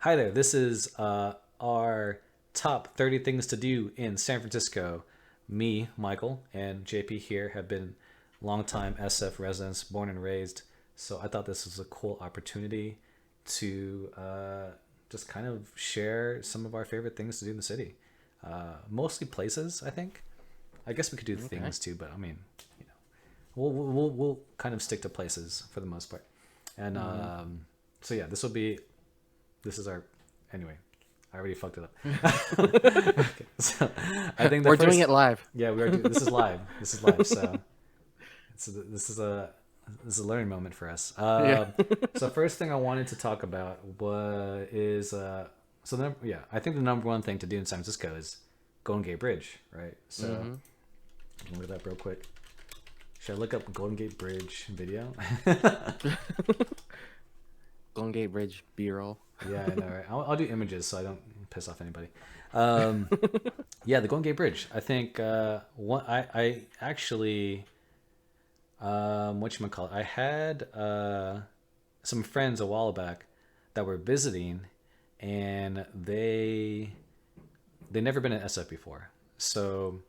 Hi there. This is our top 30 things to do in San Francisco. Me, Michael, and JP here have been longtime SF residents, born and raised. So I thought this was a cool opportunity to just kind of share some of our favorite things to do in the city. Mostly places, I think. I guess we could do Okay. things too, but I mean, you know, we'll kind of stick to places for the most part. And Mm. so yeah, this is our anyway. I already fucked it up. Okay, so I think the We're doing first it live. yeah we are this is live. This is live. So this is a learning moment for us. Yeah. So first thing I wanted to talk about was is yeah, I think the number one thing to do in San Francisco is Golden Gate Bridge, right? So hmm look at that real quick. Should I look up Golden Gate Bridge video? Golden Gate Bridge B-roll. Yeah, I know, right? I'll do images so I don't piss off anybody. Yeah, the Golden Gate Bridge. I think I actually whatchamacallit, I had some friends a while back that were visiting, and they never been in SF before. So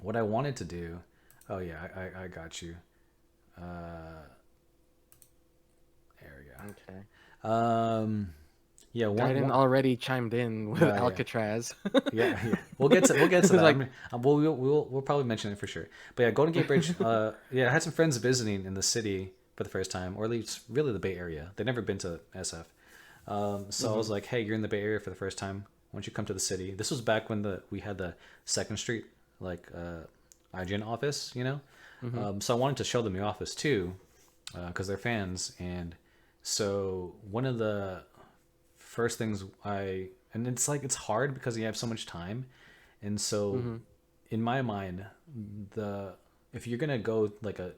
what I wanted to do, oh yeah, I got you. There we Okay. go. Yeah, Gaiden one already chimed in with yeah, yeah. Alcatraz. Yeah. We'll get to It's that. I like, mean, we'll probably mention it for sure. But yeah, Golden Gate Bridge. Yeah, I had some friends visiting in the city for the first time, or at least really the Bay Area. They'd never been to SF. So I was like, hey, you're in the Bay Area for the first time. Why don't you come to the city? This was back when we had the Second Street like IGN office, you know. So I wanted to show them the office too, because they're fans. And so one of the first things and it's like it's hard because you have so much time, and so in my mind, the if you're gonna go like a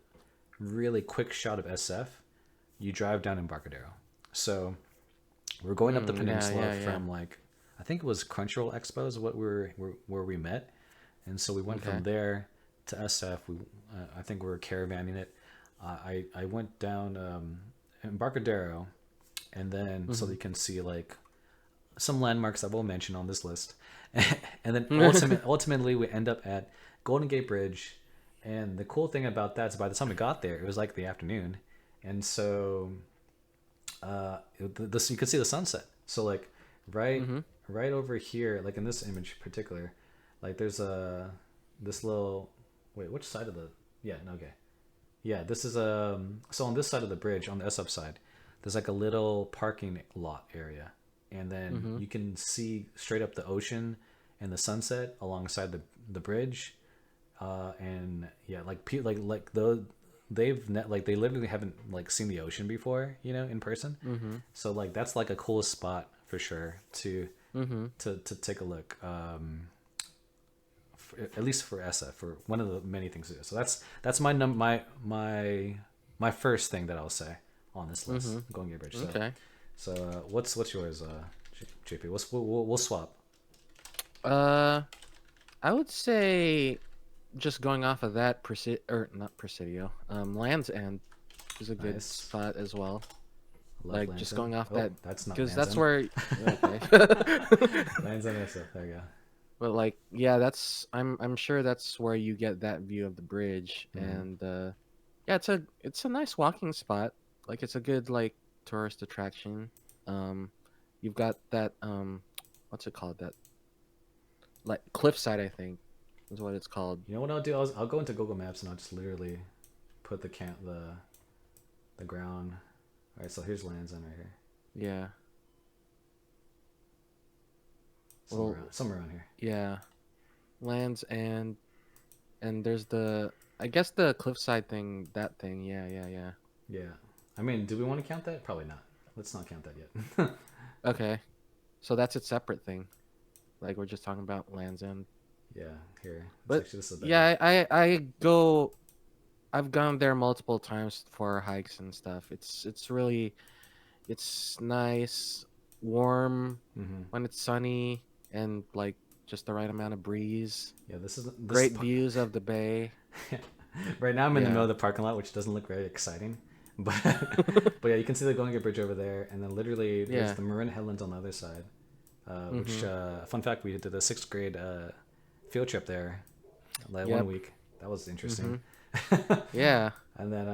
really quick shot of SF, you drive down Embarcadero. So we're going up the yeah, peninsula yeah, yeah. from like I think it was Crunchyroll Expo is what where we met, and so we went Okay. from there to SF. I think we were caravanning it. I went down Embarcadero, and then so hmm you can see like some landmarks that we'll mention on this list, and then ultimately we end up at Golden Gate Bridge. And the cool thing about that is by the time we got there, it was like the afternoon, and so this you could see the sunset. So like right hmm right over here, like in this image in particular, like there's a this little wait, which side of the yeah no, okay yeah, this is so on this side of the bridge on the SF side, there's like a little parking lot area, and then hmm you can see straight up the ocean and the sunset alongside the bridge, and yeah, like like they literally haven't like seen the ocean before, you know, in person. hmm So like that's like a cool spot for sure hmm to take a look. At least for SF, for one of the many things to do. So that's my first thing that I'll say on this list, hmm Golden Gate Bridge. Okay. So what's yours, JP? We'll swap. Uh, I would say just going off of that, or not Presidio, Land's End is a good Nice. spot as well. I love Like just Lands End. going off Oh, that, that's not because Lands that's End. where. Okay. Lands End SF. There you go. But like, yeah, I'm sure that's where you get that view of the bridge, Mm-hmm. and yeah, it's a nice walking spot. Like it's a good like tourist attraction. Um, you've got that what's it called? That like cliffside, I think, is what it's called. You know what I'll do? I'll go into Google Maps and I'll just literally put the ground. All right, so here's Lands End right here, Yeah. Well, somewhere around here. yeah, lands and there's the I guess the cliffside thing, that thing. Yeah, yeah, yeah. Yeah. I mean, do we want to count that? Probably not. Let's not count that yet. Okay, so that's a separate thing. Like we're just talking about Land's End. Yeah, here. It's But actually this is better. yeah, I go. I've gone there multiple times for hikes and stuff. It's nice, warm Mm-hmm. when it's sunny, and like just the right amount of breeze. Yeah, Great views of the bay. right now I'm in the middle Yeah. of the parking lot, which doesn't look very exciting. But but yeah, you can see the Golden Gate Bridge over there, and then literally there's Yeah. the Marin Headlands on the other side. Which fun fact, we did a sixth grade field trip there, like Yep. 1 week. That was interesting. Yeah. And then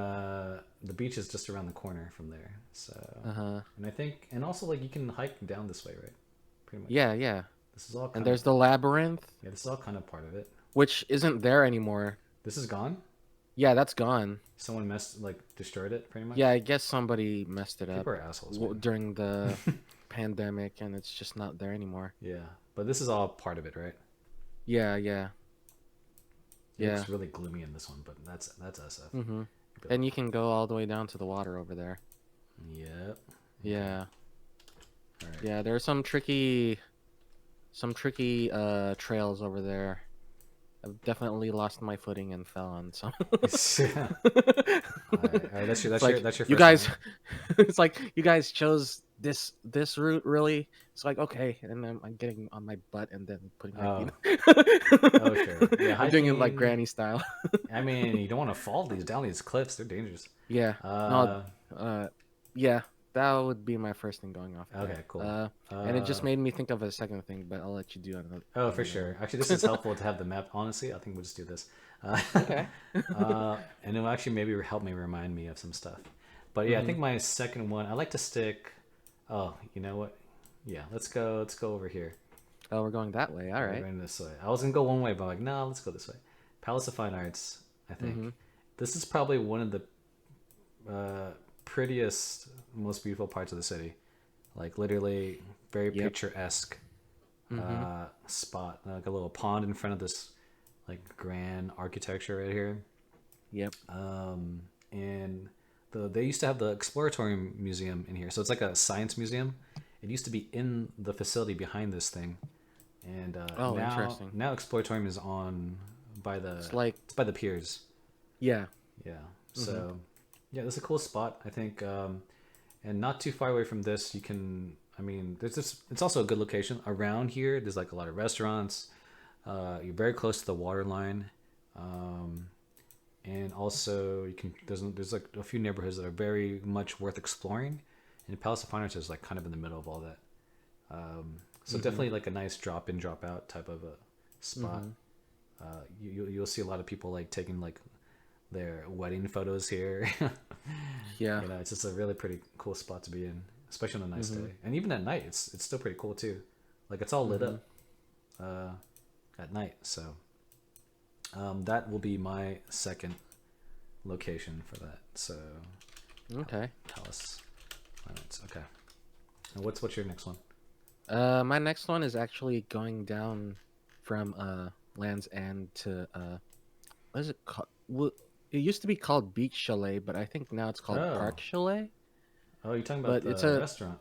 the beach is just around the corner from there. So and I think and also like you can hike down this way, right? Pretty much. Yeah, yeah. This is all kind And of there's the labyrinth, yeah. This is all kind of part of it. which isn't there anymore. This is gone. Yeah, that's gone. Someone destroyed it pretty much. Yeah, I guess somebody messed it up People are assholes. Man. during the pandemic, and it's just not there anymore. Yeah, but this is all part of it, right? Yeah, yeah. Yeah. It's really gloomy in this one, but that's SF. Mm-hmm. And you can go all the way down to the water over there. Yep. Yeah. All right. Yeah, there are some tricky trails over there. I've definitely lost my footing and fell on some. Yeah. All right, that's your first you guys one. it's like you guys chose this route, really. It's like, okay, and then I'm getting on my butt and then putting my feet Oh sure. Yeah, I'm doing it like hiking- granny style. I mean, you don't want to fall down these cliffs. They're dangerous. Yeah. Uh, Yeah, that would be my first thing going off. Okay, cool. And it just made me think of a second thing, but I'll let you do another. Oh, for sure. Actually, this is helpful to have the map. Honestly, I think we'll just do this. Okay. And it'll actually maybe help me remind me of some stuff. But yeah, I think my second one, I like to stick. Oh, you know what? Yeah, let's go over here. Oh, we're going that way. All We're right. going this way. I was gonna go one way, but I'm like, no, let's go this way. Palace of Fine Arts. I think this is probably one of the prettiest, most beautiful parts of the city. Like literally, very picturesque spot. Like a little pond in front of this like grand architecture right here. Yep. And they used to have the Exploratory Museum in here, so it's like a science museum. It used to be in the facility behind this thing, and interesting. Now Exploratorium is on by the It's by the piers. Yeah. Yeah. So yeah, this is a cool spot, I think, and not too far away from this. You can, I mean, there's this. It's also a good location around here. There's like a lot of restaurants. You're very close to the water line. And also you can there's like a few neighborhoods that are very much worth exploring, and Palace of Fine Arts is like kind of in the middle of all that. So definitely like a nice drop in, drop out type of a spot. You'll see a lot of people like taking like their wedding photos here. Yeah. You know, it's just a really pretty cool spot to be in, especially on a nice day, and even at night it's still pretty cool too. Like it's all lit up at night, so that will be my second location for that. So Okay. Palace. Okay. And what's your next one? My next one is actually going down from Land's End to what is it called? Well, it used to be called Beach Chalet, but I think now it's called Park Chalet. Oh, you're talking about But it's the a restaurant.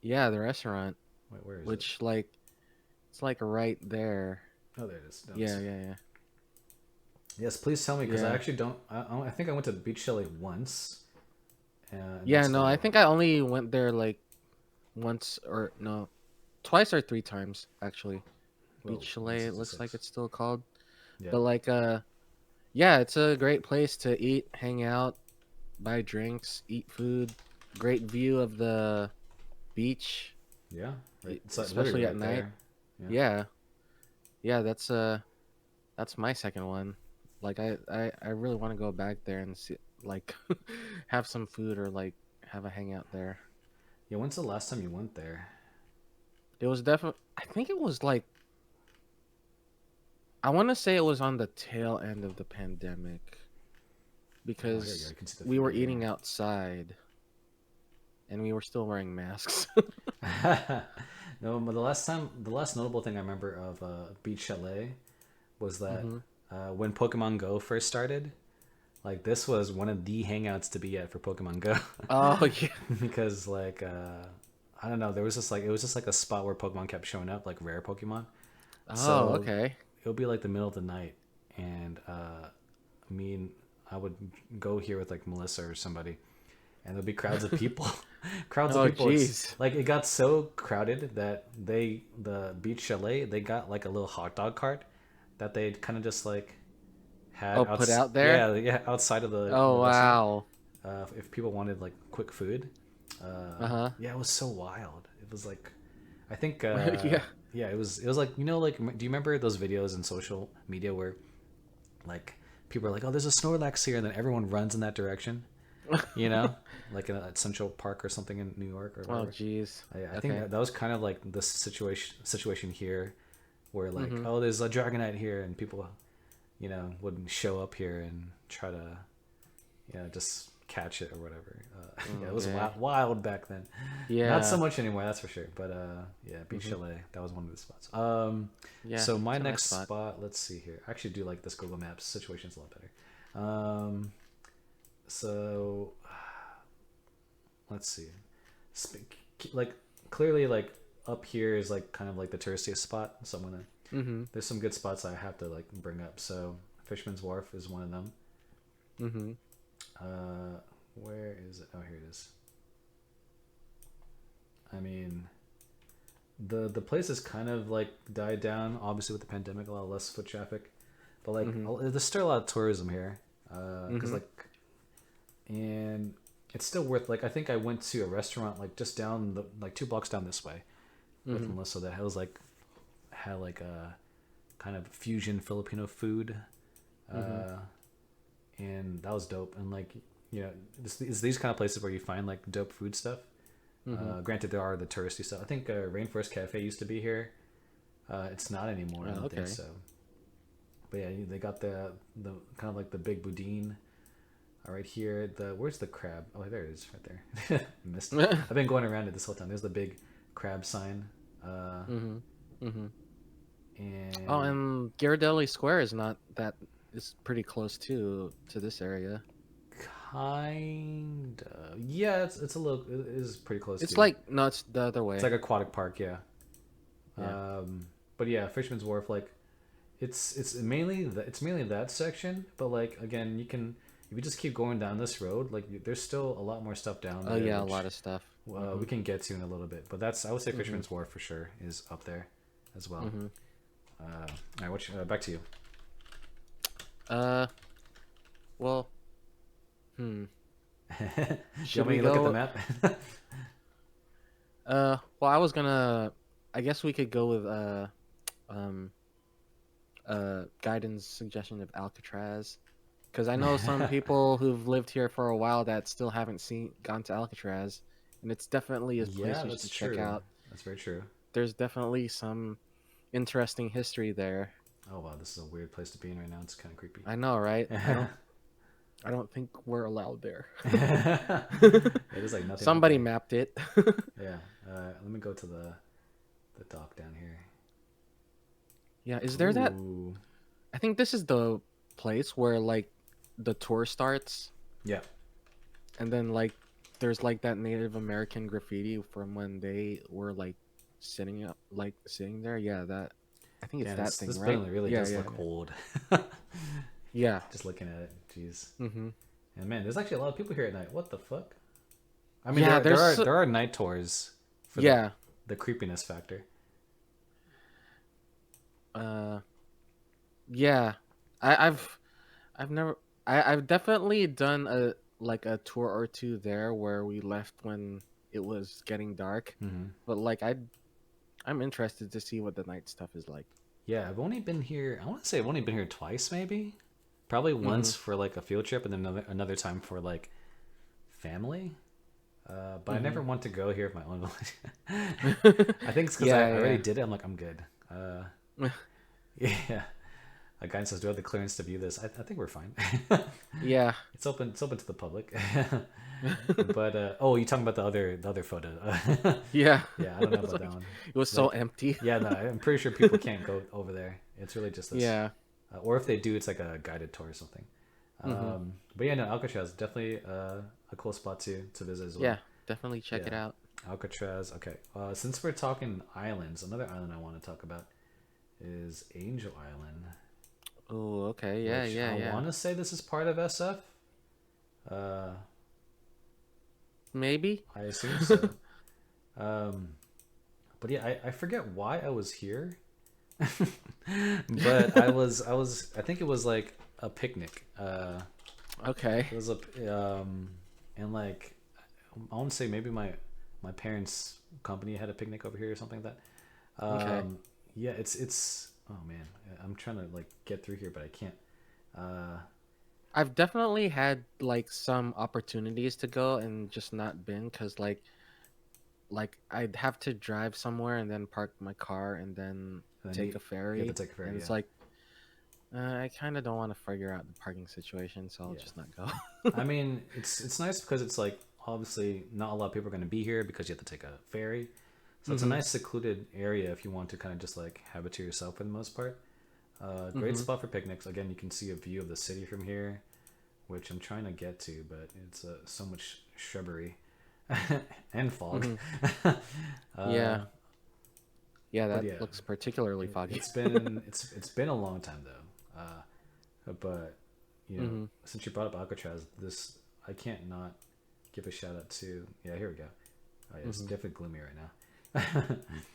Yeah, the restaurant, Wait, where is it? which like it's like right there. Oh, there it is. No, Yeah, yeah, yeah. Yes, please tell me, because I Yeah. actually don't. I think I went to Beach Chalet once. Yeah, that's no, all. I think I only went there like twice or three times actually. Whoa, Beach Chalet, it looks like 166. it's still called. Yeah. But like yeah, it's a great place to eat, hang out, buy drinks, eat food. Great view of the beach, Yeah. Right. It's like especially literally at right night. there. Yeah. Yeah, that's my second one. Like I really want to go back there and see, like have some food or like have a hangout there. Yeah. When's the last time you went there? It was definitely, I think it was like, I want to say it was on the tail end of the pandemic, because I can see the we were food here. eating outside and we were still wearing masks. No, but the last notable thing I remember of Beach Chalet was that when Pokemon Go first started, like this was one of the hangouts to be at for Pokemon Go. Oh yeah. Because like I don't know, it was just like a spot where Pokemon kept showing up, like rare Pokemon. Oh, okay. It'll be like the middle of the night, and I would go here with like Melissa or somebody, and there'll be crowds of people. Crowds of people. Jeez. Like it got so crowded that the Beach Chalet, they got like a little hot dog cart that they kind of just like had Put out there? Yeah, outside of the Oh restaurant. wow. if people wanted like quick food. Uh-huh. Yeah, it was so wild. It was like, I think Yeah. yeah, it was like, like, do you remember those videos in social media where like people are like, oh, there's a Snorlax here, and then everyone runs in that direction, like at Central Park or something in New York or Oh, whatever. jeez. I think that was kind of like the situation here, where like, Mm-hmm. oh, there's a Dragonite here, and people, wouldn't show up here and try to, just catch it or whatever. Yeah, it was Okay. wild back then. Yeah. Not so much anymore, that's for sure. But yeah, Beach Mhm. Chalet, that was one of the spots. Yeah. So my it's a nice next spot. spot, let's see here. I actually do like this Google Maps situation's a lot better. So let's see. Like clearly, like up here is like kind of like the touristiest spot. So I'm gonna. Mm-hmm. There's some good spots I have to like bring up. So Fisherman's Wharf is one of them. Mm-hmm. Where is it? Oh, here it is. I mean, the place has kind of like died down. Obviously, with the pandemic, a lot less foot traffic. But like, there's still a lot of tourism here. Because like, and it's still worth, like, I think I went to a restaurant like just down the, like 2 blocks down this way with Melissa that was like had like a kind of fusion Filipino food, and that was dope. And like, it's these kind of places where you find like dope food stuff. Granted, there are the touristy stuff. I think Rainforest Cafe used to be here. It's not anymore. I don't think so. But yeah, they got the kind of like the big boudin right here. Where's the crab? Oh, there it is, right there. Missed it. I've been going around it this whole time. There's the big crab sign. And And Ghirardelli Square is not that. It's pretty close to this area. kind of, yeah, it's a little, it is pretty close. It's to like no, it's the other way. It's like aquatic park, yeah. Yeah. But yeah, Fisherman's Wharf, like it's mainly that section, but like again, you can, if you just keep going down this road, like there's still a lot more stuff down there. Oh yeah, a which, lot of stuff. we can get to in a little bit, but I would say Fisherman's Wharf for sure is up there as well. All right, back to you. Well, Should we look at the map? well, I was gonna. I guess we could go with guidance suggestion of Alcatraz, because I know some people who've lived here for a while that still haven't gone to Alcatraz, and it's definitely a place you should check out. That's very true. There's definitely some interesting history there. Oh wow, this is a weird place to be in right now. It's kind of creepy. I know, right? I don't think we're allowed there. It is like nothing. Somebody mapped it. Yeah. Let me go to the dock down here. Yeah, is there that? Ooh. I think this is the place where like the tour starts. Yeah. And then like there's like that Native American graffiti from when they were like sitting there. Yeah, that I think it's that thing, this right? building really does look old. Yeah. Just looking at it, jeez. Mm-hmm. And man, there's actually a lot of people here at night. What the fuck? I mean, Yeah, there are night tours for the creepiness factor. Yeah, I've definitely done a tour or two there where we left when it was getting dark. But like I'm interested to see what the night stuff is like. Yeah, I've only been here. I want to say I've only been here twice, maybe. Probably once for like a field trip, and then another time for like family. But I never want to go here of my own. I think it's because I already did it. I'm like, I'm good. Yeah. A guy says, "Do I have the clearance to view this?" I think we're fine. Yeah. It's open. It's open to the public. But oh, you talking about the other photo? Yeah. Yeah, I don't know about that one. It was so empty. Yeah, no, I'm pretty sure people can't go over there. It's really just this. Yeah. Or if they do, it's like a guided tour or something. But yeah, no, Alcatraz definitely a cool spot to visit as well. Yeah, definitely check it out. Alcatraz. Okay, since we're talking islands, another island I want to talk about is Angel Island. Oh, okay. Yeah, I want to say this is part of SF. Maybe. I assume so. But yeah, I forget why I was here. But I think it was like a picnic. Okay. It was and like I want to say maybe my parents' company had a picnic over here or something like that. Okay. Yeah, it's oh man, I'm trying to like get through here, but I can't. Uh, I've definitely had like some opportunities to go and just not been because like I'd have to drive somewhere and then park my car and then and then take a you have to ferry, take a ferry. and Yeah, it's like I kind of don't want to figure out the parking situation, so I'll yeah. just not go. I mean, it's nice because it's like obviously not a lot of people are going to be here because you have to take a ferry. So it's a Mhm. nice secluded area if you want to kind of just like have it to yourself for the most part. Great Mhm. spot for picnics. Again, you can see a view of the city from here, which I'm trying to get to, but it's so much shrubbery and fog. Mhm. uh, Yeah. Yeah, but that yeah, looks particularly foggy. it's been a long time though. But you know, Mhm. since you brought up Alcatraz, this I can't not give a shout out to. Yeah, here we go. Oh yeah, it's Mhm. definitely gloomy right now.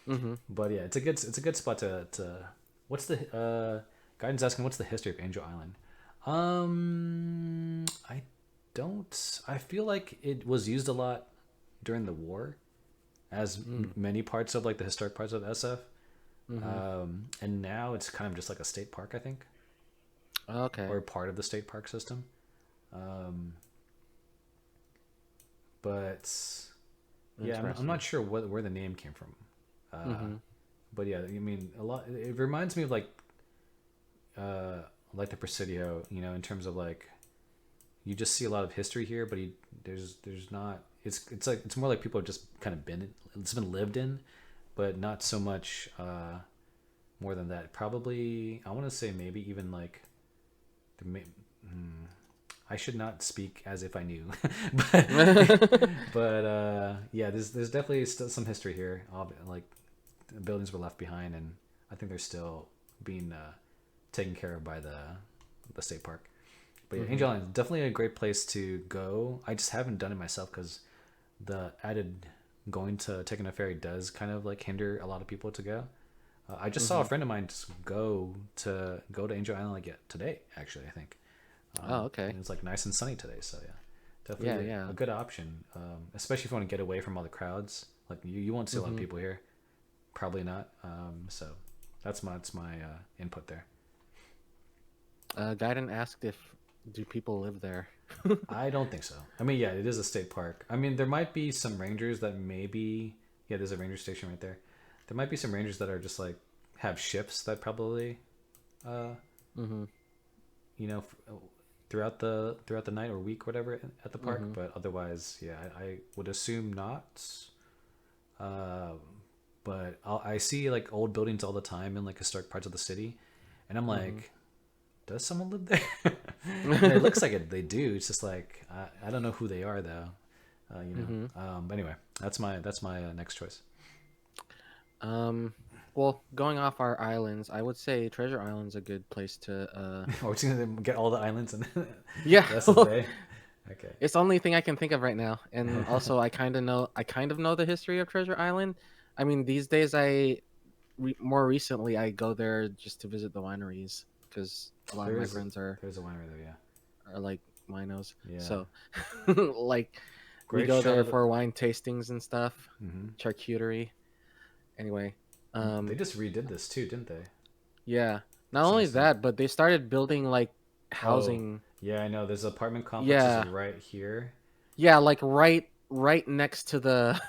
Mhm. But yeah, it's a good spot to. What's the Guidance asking what's the history of Angel Island? I don't. I feel like it was used a lot during the war, as Mm. many parts of like the historic parts of SF. Mhm. And now it's kind of just like a state park, I think, Okay. or part of the state park system. Um, but yeah, I'm Interesting. not sure where the name came from. Uh, Mhm. but yeah, I mean, a lot. It reminds me of uh, like the Presidio, you know, in terms of like you just see a lot of history here, but there's not. It's like it's more like people have just kind of been it's been lived in, but not so much more than that. Probably I want to say maybe even like the I should not speak as if I knew, but yeah, there's definitely still some history here. Like the buildings were left behind, and I think they're still being taken care of by the state park. But yeah, Mhm. Angel Island is definitely a great place to go. I just haven't done it myself because the added going to taking a ferry does kind of like hinder a lot of people to go. I just saw a Mhm. friend of mine just go to Angel Island like today. Actually, I think Oh, okay. and it's like nice and sunny today. So yeah, Yeah, definitely yeah. a good option, especially if you want to get away from all the crowds. Like you won't see a lot of Mhm. people here, probably not. So that's my input there. Gaiden asked if do people live there. I don't think so. I mean, yeah, it is a state park. I mean, there might be some rangers that maybe yeah, there's a ranger station right there. There might be some rangers that are just like have shifts that probably uh Mhm. you know throughout the night or week whatever at the park, Mhm. but otherwise yeah, I would assume not. Uh, but I see like old buildings all the time in like historic parts of the city, and I'm Mhm. like, does someone live there? And it looks like they do. It's just like I don't know who they are though. You Mhm. know. But anyway, that's my next choice. Um, well, going off our islands, I would say Treasure Island's a good place to We're just gonna get all the islands and the Yeah. rest of the bay. Okay. It's the only thing I can think of right now. And also I kind of know the history of Treasure Island. I mean, these days more recently I go there just to visit the wineries because a lot of my There's friends there's a winery there. are like winos. Yeah. Yeah. So like we Great go shot there of the. for wine tastings and stuff, Hmm. charcuterie. Anyway, They um just redid this too, didn't they? yeah. Not It's only nice and. that, but they started building like Oh, housing. yeah, I know. There's apartment complexes Yeah. right here. Yeah, like right next to the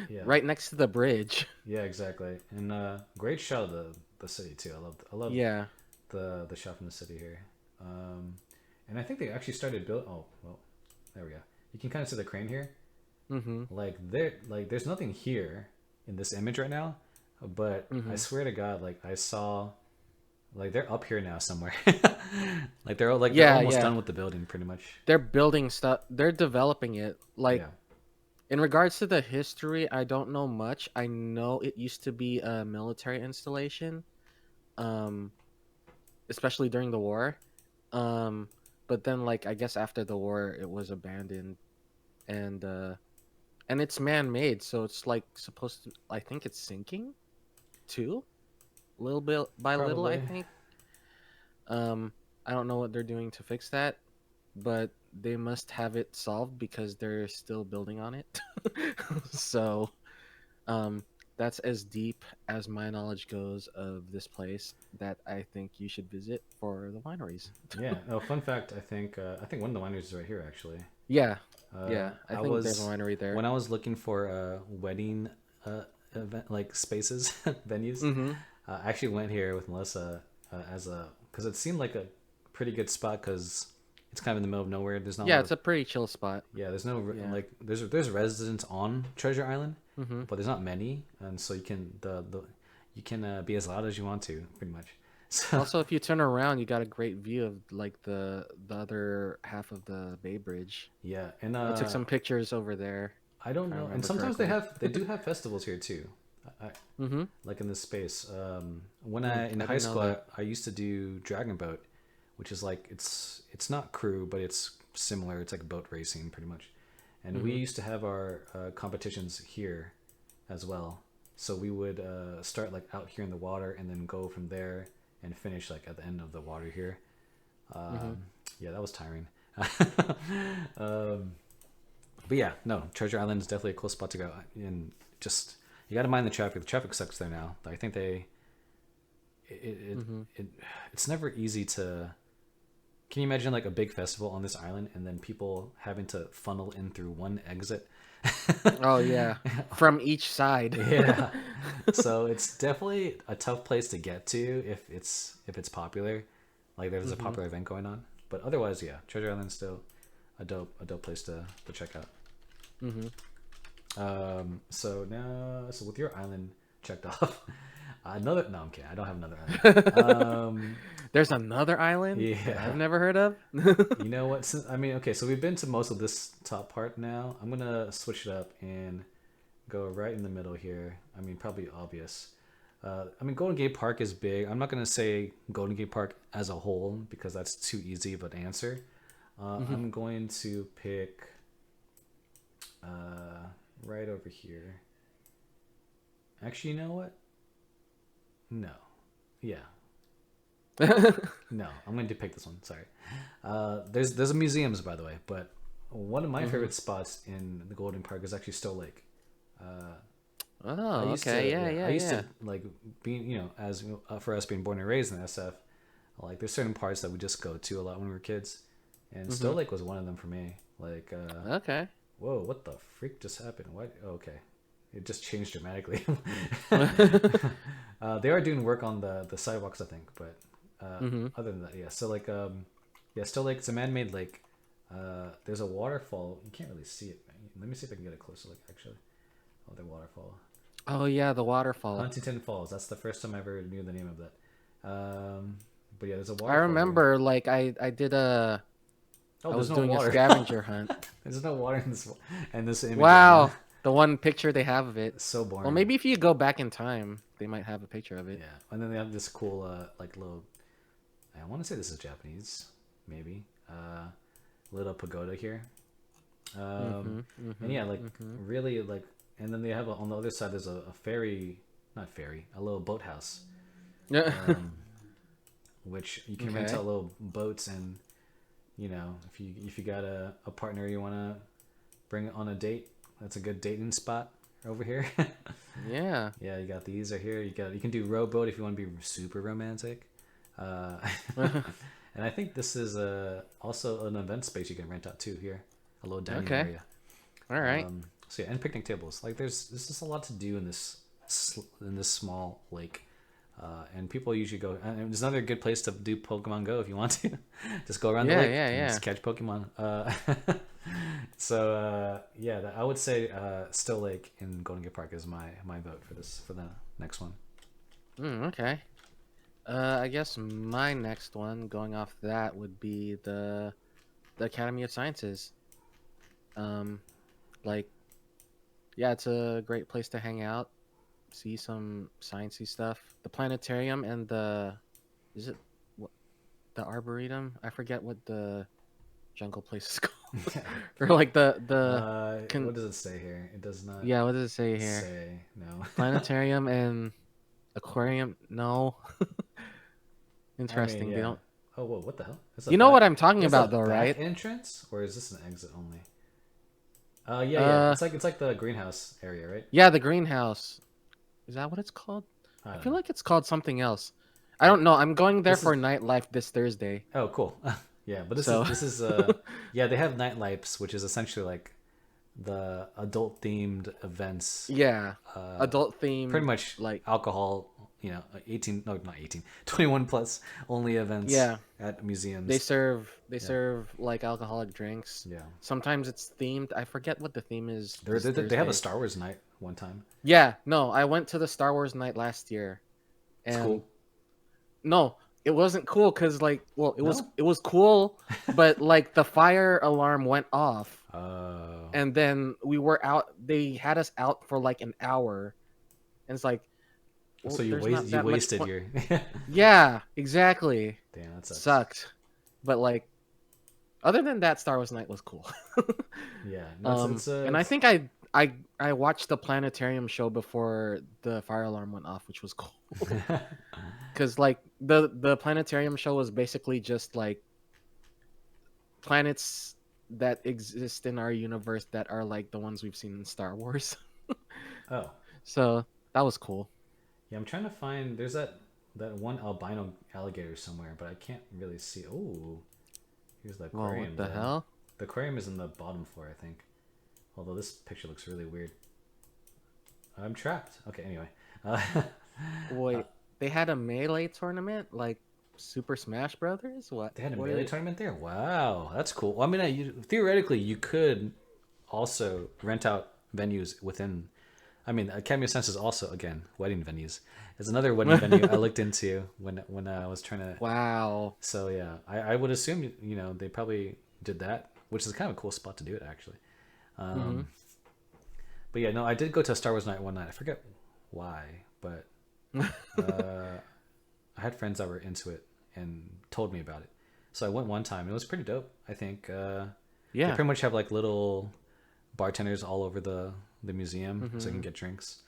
Yeah, right next to the bridge. yeah, exactly. And great shot of the city too. I love Yeah. the shot from the city here. Um, and I think they actually started build. Oh, well, there we go. You can kind of see the crane here. Mhm. There's nothing here in this image right now, but I Mhm. swear to God, like I saw, like they're up here now somewhere. They're Yeah, almost yeah. done with the building, pretty much. They're building stuff. They're developing it. Like Yeah. in regards to the history, I don't know much. I know it used to be a military installation, um, especially during the war. Um, but then, like, I guess after the war, it was abandoned, and uh, and it's man-made, so it's like supposed to. I think it's sinking too, little bit by little. I Probably. think. Um, I don't know what they're doing to fix that. but they must have it solved because they're still building on it. So, um, that's as deep as my knowledge goes of this place that I think you should visit for the wineries. Yeah. Oh, fun fact. I think one of the wineries is right here actually. Yeah, Uh, yeah, I I think there's a was winery there. when I was looking for wedding event like spaces venues. Mm-hmm. I actually went here with Melissa as a because it seemed like a pretty good spot because it's kind of in the middle of nowhere. There's not a Yeah, lot it's of a pretty chill spot. yeah. There's no Yeah. like there's residents on Treasure Island, Mm-hmm. but there's not many, and so you can the you can be as loud as you want to, pretty much. So Also, if you turn around, you got a great view of like the other half of the Bay Bridge. yeah, and I took some pictures over there, I if don't I know, and remember sometimes correctly. they do have festivals here too. I, Mm-hmm. like in this space. When I in I high didn't know school, that. I used to do Dragon Boat, which is like it's not crew, but it's similar. It's like boat racing pretty much. And we Mm-hmm. used to have our competitions here as well. So we would start like out here in the water and then go from there and finish like at the end of the water here. Mm-hmm. Um, yeah, that was tiring. um, but yeah, no, Treasure Island is definitely a cool spot to go. And just you got to mind the traffic. The traffic sucks there now. I think Mm-hmm. it it's never easy to. Can you imagine like a big festival on this island and then people having to funnel in through one exit? Oh yeah, from each side. Yeah. So it's definitely a tough place to get to if it's popular. Like there's a Mm-hmm. popular event going on. But otherwise, yeah, Treasure Island's still a dope place to check out. Mm-hmm. So with your island checked off, another no, I'm kidding. I don't have another island. There's another island that Yeah. I've never heard of. You know what? I mean, okay, so we've been to most of this top part now. I'm gonna switch it up and go right in the middle here. I mean, probably obvious. I mean, Golden Gate Park is big. I'm not gonna say Golden Gate Park as a whole because that's too easy of an answer. Mm-hmm. I'm going to pick right over here. Actually, you know what? No. Yeah. No, I'm going to pick this one. Sorry. There's a museums by the way, but one of my Mm-hmm. favorite spots in the Golden Park is actually Stow Lake. I Oh, used okay. to Yeah, I yeah, used yeah. to like being as for us being born and raised in SF, like there's certain parts that we just go to a lot when we were kids, and Stow Mm-hmm. Lake was one of them for me. Like Okay. whoa, what the freak just happened? What? Oh, okay, it just changed dramatically. They are doing work on the sidewalks, I think, but Mm-hmm. other than that, yeah. So like yeah, Stow Lake. It's a man-made lake. There's a waterfall. You can't really see it. Let me see if I can get a closer look. Actually, oh, the waterfall. Oh yeah, the waterfall. Huntington Falls. That's the first time I ever knew the name of that. But yeah, there's a I waterfall here. remember, like I did a Oh, I there's was no doing a water. scavenger hunt. There's no water in this image. Right Wow, now. the one picture they have of it. It's so boring. Well, maybe if you go back in time, they might have a picture of it. Yeah, and then they have this cool like little. I want to say this is Japanese, maybe. Little pagoda here. Mm-hmm, And yeah, like mm-hmm. really like, and then they have on the other side. There's a ferry, not ferry, a little boathouse, Yeah. which you can rent Okay. out little boats and if you got a partner you want to bring on a date, that's a good dating spot over here. Yeah. Yeah, you got these right here. You can do rowboat if you want to be super romantic. Uh, and I think this is also an event space you can rent out too here, a little dining Okay. area. All right. So yeah, and picnic tables. Like there's just a lot to do in this small lake. And people usually go. And it's another good place to do Pokemon Go if you want to. Just go around the Yeah, lake yeah, and yeah. just catch Pokemon. Yeah, I would say Stow Lake in Golden Gate Park is my vote for the next one. Okay. I guess my next one, going off that, would be the Academy of Sciences. Um, like, yeah, it's a great place to hang out, see some sciencey stuff. The planetarium and is it what the arboretum? I forget what the jungle place is called. Or like What does it say here? It does not yeah, what does it say here? say no. Planetarium and aquarium? No. I mean, Interesting. They yeah. don't. Oh, whoa, what the hell? You know what I'm talking There's about, a though, back right? entrance, or is this an exit only? Yeah, yeah. Uh, It's like the greenhouse area, right? yeah, the greenhouse. Is that what it's called? I I don't feel know. like it's called something else. I Yeah, don't know. I'm going there this is. for nightlife this Thursday. Oh, cool. Yeah, but So, this is yeah, they have night lights, which is essentially like the adult themed events. yeah, Uh, adult Pretty themed, much like, alcohol. 18, no, not 18, 21 plus only events yeah, at they museums. Yeah, serve like alcoholic drinks. yeah. Sometimes it's themed. I forget what the theme is They this they have a Thursday. Star Wars night one time. Yeah, no, I went to the Star Wars night last year, It's and cool. no, it wasn't cool because like, well, No. it was cool, but like the fire alarm went off, Oh. and then we were out. They had us out for like an hour, and it's like, So well, there's not you that much wasted point. your. Yeah, exactly. Damn, that sucks. Sucked, but like, other than that, Star Wars night was cool. Yeah, no, And I it's think I watched the planetarium show before the fire alarm went off, which was cool. Because like the planetarium show was basically just like planets that exist in our universe that are like the ones we've seen in Star Wars. oh So that was cool. yeah. I'm trying to find. There's that one albino alligator somewhere, but I can't really see. Oh, here's the Whoa, aquarium. what the Though. hell? The aquarium is in the bottom floor, I think. Although this picture looks really weird. I'm trapped. Okay, anyway. Uh, Wait, they had a melee tournament like Super Smash Brothers? What? they had a What melee tournament there. Wow, that's cool. Well, I mean, theoretically, you could also rent out venues within. I mean, Cameo Sense is also again wedding venues. There's another wedding venue I looked into when I was trying to. Wow. So yeah, I would assume they probably did that, which is kind of a cool spot to do it actually. Hmm. But yeah, no, I did go to a Star Wars night one night. I forget why, but I had friends that were into it and told me about it. So I went one time. It was pretty dope. I think they Yeah. pretty much have like little bartenders all over the museum, so you can get drinks.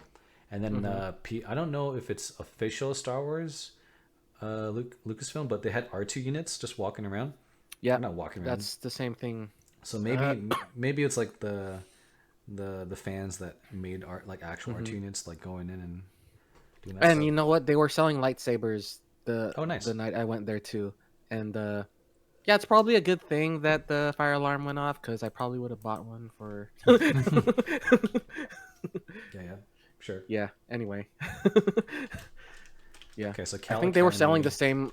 And then I don't know if it's official Star Wars Lucasfilm, but they had R2 units just walking around. Yeah. Or not walking around. That's the same thing. So maybe it's like the fans that made art like actual art units like going in and doing that And stuff. you know what? They were selling lightsabers Oh, nice. the night I went there too. And yeah, it's probably a good thing that the fire alarm went off because I probably would have bought one for. Yeah, sure. Yeah. Anyway. Yeah. Okay, so I Cal think they were selling Academy. the same.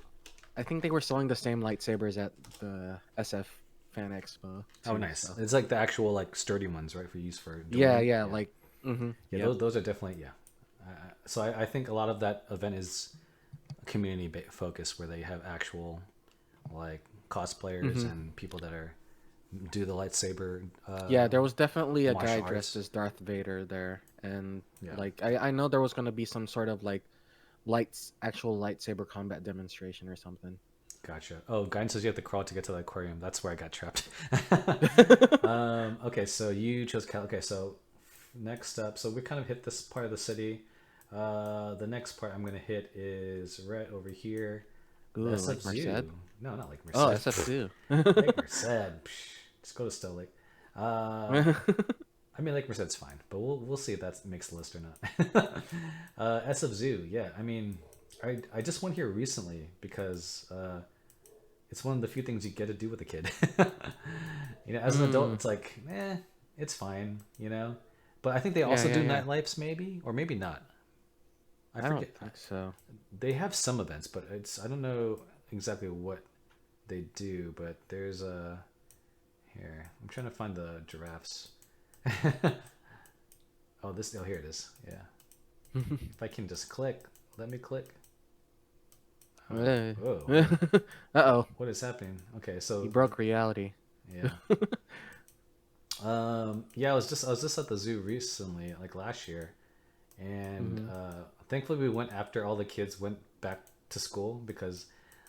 I think they were selling the same lightsabers at the SF Fan Expo. Oh, too, nice. so. It's like the actual like sturdy ones, right? For use for. Yeah. dueling? Yeah. Like. Mm-hmm. Yeah, Yeah. those are definitely so I think a lot of that event is community focused, where they have actual like cosplayers and people that are do the lightsaber. Yeah, there was definitely a martial guy dressed arts. as Darth Vader there, and Yeah. like I know there was gonna be some sort of like actual lightsaber combat demonstration or something. Gotcha. Oh, guidance says you have to crawl to get to the aquarium. That's where I got trapped. Okay, so you chose Cal. Okay, so next up, so we kind of hit this part of the city. The next part I'm gonna hit is right over here. Ooh, SF like Zoo. Merced? No, not like Merced. Oh, SF2. Like Merced. Psh, just go to Stow Lake. I mean, Lake Merced's fine, but we'll see if that makes the list or not. SF Zoo, yeah. I mean, I just went here recently because it's one of the few things you get to do with a kid. As an adult, it's like, it's fine, But I think they also do yeah. nightlights, maybe, or maybe not. I I don't forget. think so. They have some events, but I don't know exactly what they do. But there's here. I'm trying to find the giraffes. Oh, here it is. Yeah. If I can just click, let me click. Hey. Whoa. Uh-oh. What is happening? Okay, so You broke reality. yeah. Yeah, I was just at the zoo recently, like last year, and thankfully we went after all the kids went back to school because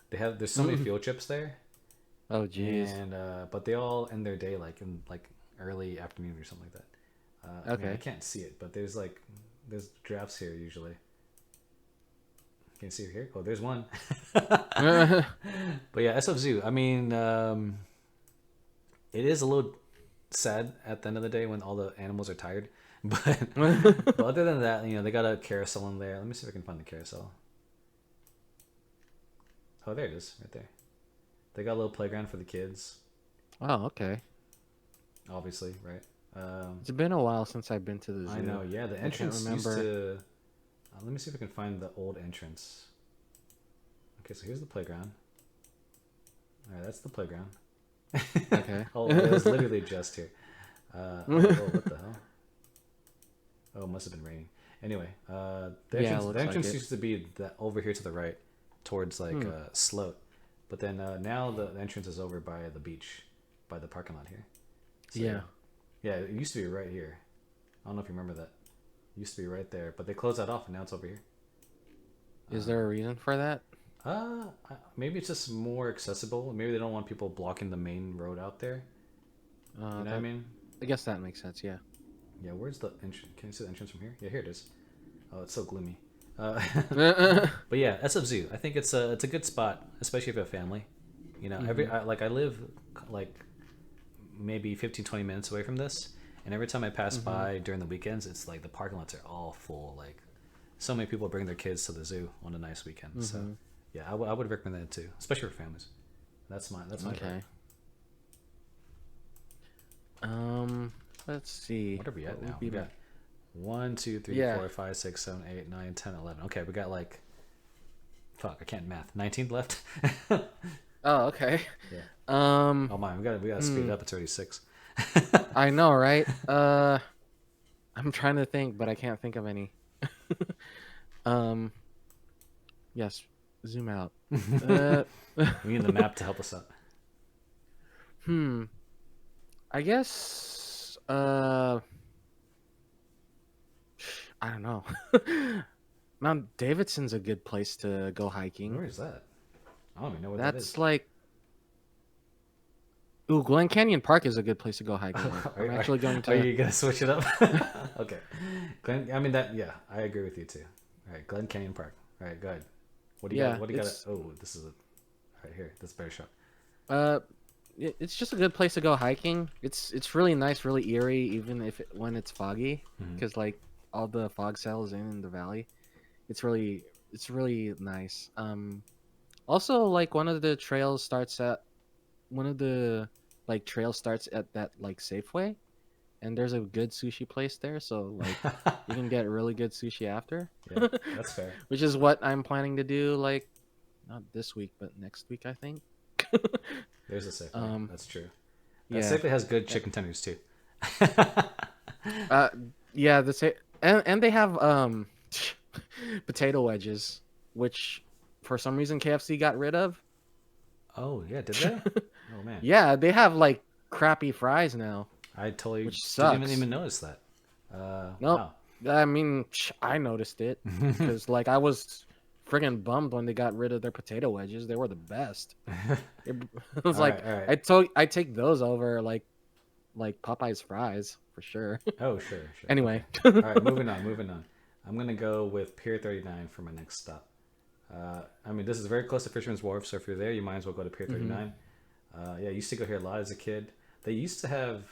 there's so many field trips there, Oh, jeez. and but they all end their day like in like early afternoon or something like that. I mean, Okay. I can't see it, but there's giraffes here usually. Can you see her here? Oh, there's one. But yeah, SF Zoo. I mean, it is a little sad at the end of the day when all the animals are tired. But other than that, you know, they got a carousel in there. Let me see if I can find the carousel. Oh, there it is, right there. They got a little playground for the kids. Oh, okay. Obviously, right? It's been a while since I've been to the zoo. I know, yeah. The entrance used to... let me see if I can find the old entrance. Okay, so here's the playground. Alright, that's the playground. Okay. Oh, it was literally just here. Oh, what the hell? Oh, it must have been raining. Anyway, the entrance like used to be over here to the right, towards like Sloat. But then now the entrance is over by the beach, by the parking lot here. So, yeah. Yeah, it used to be right here. I don't know if you remember that. It used to be right there, but they closed that off and now it's over here. Is there a reason for that? Maybe it's just more accessible. Maybe they don't want people blocking the main road out there. You know what I mean? I guess that makes sense, yeah. Yeah, where's the entrance? Can you see the entrance from here? Yeah, here it is. Oh, it's so gloomy. But yeah, SF Zoo. I think it's a good spot, especially if you have a family. You know, I live like maybe 15-20 minutes away from this, and every time I pass by during the weekends, it's like the parking lots are all full. Like, so many people bring their kids to the zoo on a nice weekend. So yeah, I would recommend that too, especially for families. That's my okay. Let's see. What are we at now? We got 1, 2, 3, 4, 5, 6, 7, 8, 9, 10, 11. Okay, we got like, fuck, I can't math. 19 left. Oh, okay. Yeah. Oh my, we gotta speed it up. It's already 6. I know, right? I'm trying to think, but I can't think of any. Yes, zoom out. We need the map to help us out. I guess I don't know. Mount Davidson's a good place to go hiking. Where is that? I don't even know what that is. That's like Ooh, Glen Canyon Park is a good place to go hiking. I'm actually going to. Are you gonna switch it up? Okay. Glen, I mean that. Yeah, I agree with you too. All right, Glen Canyon Park. All right, go ahead. What do you got? What do you got? Oh, this is right here. That's a better shot. It's just a good place to go hiking. It's really nice, really eerie, even when it's foggy, because like all the fog settles in the valley. It's really nice. Also, like one of the trails starts at that like Safeway, and there's a good sushi place there, so like you can get really good sushi after. Yeah, that's fair. Which is what I'm planning to do, like not this week but next week, I think. There's a Safeway. That's true. That Safeway has good chicken tenders too. Yeah, and they have potato wedges, which for some reason KFC got rid of. Oh yeah, did they? Oh man. Yeah, they have like crappy fries now. I totally didn't even notice that. No, wow. I mean, I noticed it because like I was friggin' bummed when they got rid of their potato wedges. They were the best. It was all right. I take those over like Popeye's fries for sure. Oh sure. Anyway. Okay. All right, moving on. I'm gonna go with Pier 39 for my next stop. I mean, this is very close to Fisherman's Wharf, so if you're there, you might as well go to Pier 39. Yeah, I used to go here a lot as a kid. They used to have...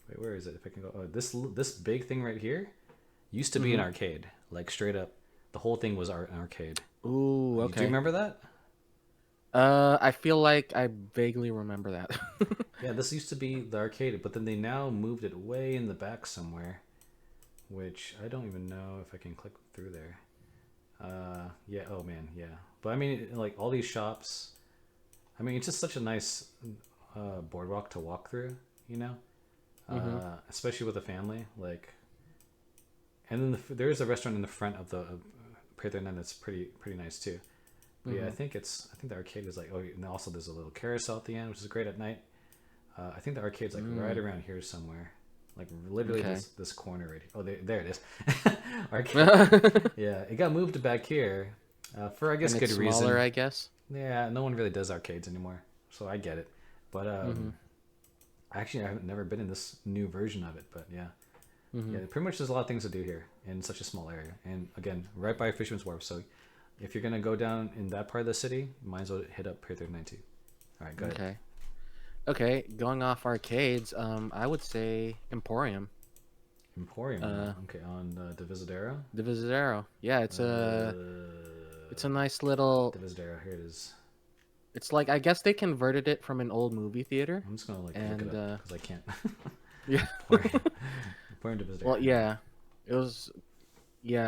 Wait, where is it? If I can go... Oh, this big thing right here used to be an arcade. Like, straight up. The whole thing was an arcade. Ooh, okay. Do you remember that? I feel like I vaguely remember that. Yeah, this used to be the arcade, but then they now moved it way in the back somewhere, which I don't even know if I can click through there. Yeah, oh man, yeah. But I mean, like all these shops, I mean, it's just such a nice boardwalk to walk through, you know? Especially with a family, like. And then there is a restaurant in the front of the Pier 39 that's pretty nice too. But yeah, I think the arcade is like, oh, and also there's a little carousel at the end, which is great at night. I think the arcade's like right around here somewhere. Like literally this corner right here. Oh, there it is. Arcade. Yeah, it got moved back here for I guess good reason. Smaller, I guess. Yeah, no one really does arcades anymore, so I get it. But actually, I haven't never been in this new version of it. But yeah, yeah, pretty much there's a lot of things to do here in such a small area, and again, right by Fisherman's Wharf. So if you're gonna go down in that part of the city, you might as well hit up Pier 39 too. All right, go ahead. Okay. Okay, going off arcades, I would say Emporium. Emporium. Uh, Okay, on the Divisadero. the Visadero. Yeah, it's a nice little. Divisadero. Here it is. It's like I guess they converted it from an old movie theater. I'm just gonna like And, look it up because I can't. Yeah. Emporium. Emporium Divisadero. Well, yeah, it was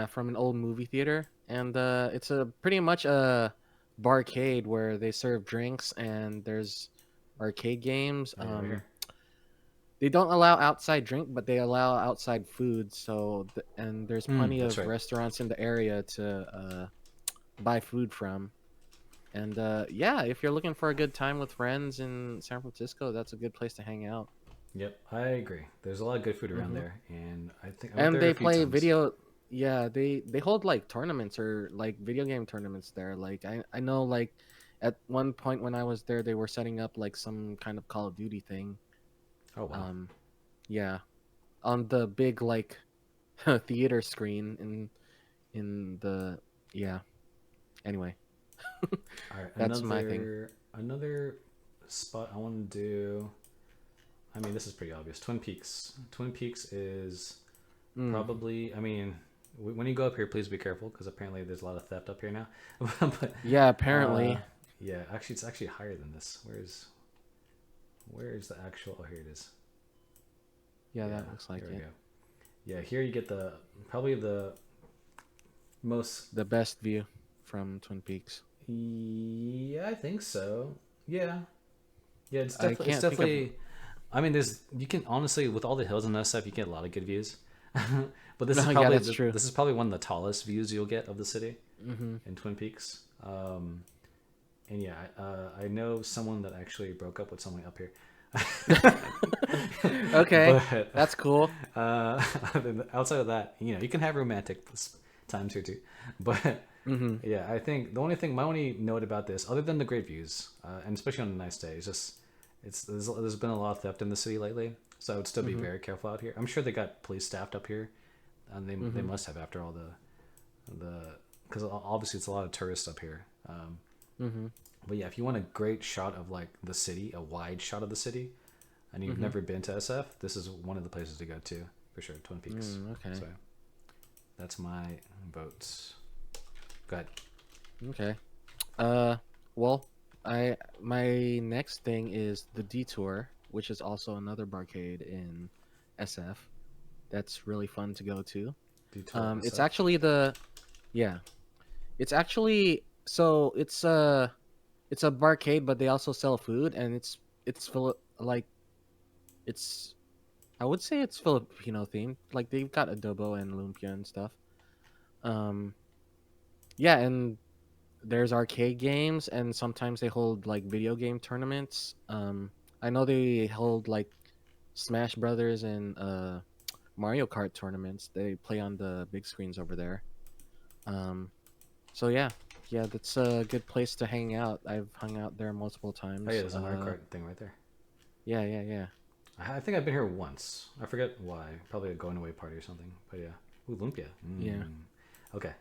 from an old movie theater, and it's a pretty much a barcade where they serve drinks and there's arcade games. Oh, yeah, right here. They don't allow outside drink, but they allow outside food. So and there's plenty that's of right. restaurants in the area to buy food from. And yeah, if you're looking for a good time with friends in San Francisco, that's a good place to hang out. Yep, I agree. There's a lot of good food around Mhm. there, and I think I went And there they a few play times. video. Yeah, they hold like tournaments or like video game tournaments there. Like I know like at one point when I was there, they were setting up like some kind of Call of Duty thing. Oh wow. Yeah, on the big like theater screen in the yeah. Anyway, All right, that's my thing. another spot I want to do. I mean, this is pretty obvious. Twin Peaks. Twin Peaks is probably. I mean, when you go up here, please be careful because apparently there's a lot of theft up here now. But Yeah, apparently. yeah, actually, it's actually higher than this. Where's the actual? Oh, here it is. Yeah, that looks like here we it. go. Yeah, here you get probably the most. The best view from Twin Peaks. Yeah, I think so. Yeah, it's I definitely. can't think of- I mean, you can honestly with all the hills and that stuff, you get a lot of good views. But this is Yeah, probably that's true. this is probably one of the tallest views you'll get of the city Mm-hmm. in Twin Peaks. And yeah, I know someone that actually broke up with someone up here. Okay, But, that's cool. outside of that, you can have romantic times here too. But Mm-hmm. yeah, I think my only note about this, other than the great views, and especially on a nice day, is just there's been a lot of theft in the city lately, so I would still be very careful out here. I'm sure they got police staffed up here, and they must have after all the because obviously it's a lot of tourists up here. But yeah, if you want a great shot of like the city, a wide shot of the city, and you've never been to SF, this is one of the places to go to for sure. Twin Peaks. Okay. So that's my votes. Go ahead. Okay. Well, my next thing is the Detour, which is also another barcade in SF. That's really fun to go to. Detour It's SF. actually it's actually so it's a barcade, but they also sell food, and it's like it's I would say it's Filipino themed. Like they've got adobo and lumpia and stuff. Yeah, and there's arcade games, and sometimes they hold like video game tournaments. I know they hold like Smash Brothers and Mario Kart tournaments. They play on the big screens over there. So yeah, that's a good place to hang out. I've hung out there multiple times. Oh yeah, there's a Mario Kart thing right there. Yeah. I think I've been here once. I forget why. Probably a going away party or something. But yeah. Ooh, lumpia. Yeah. Okay.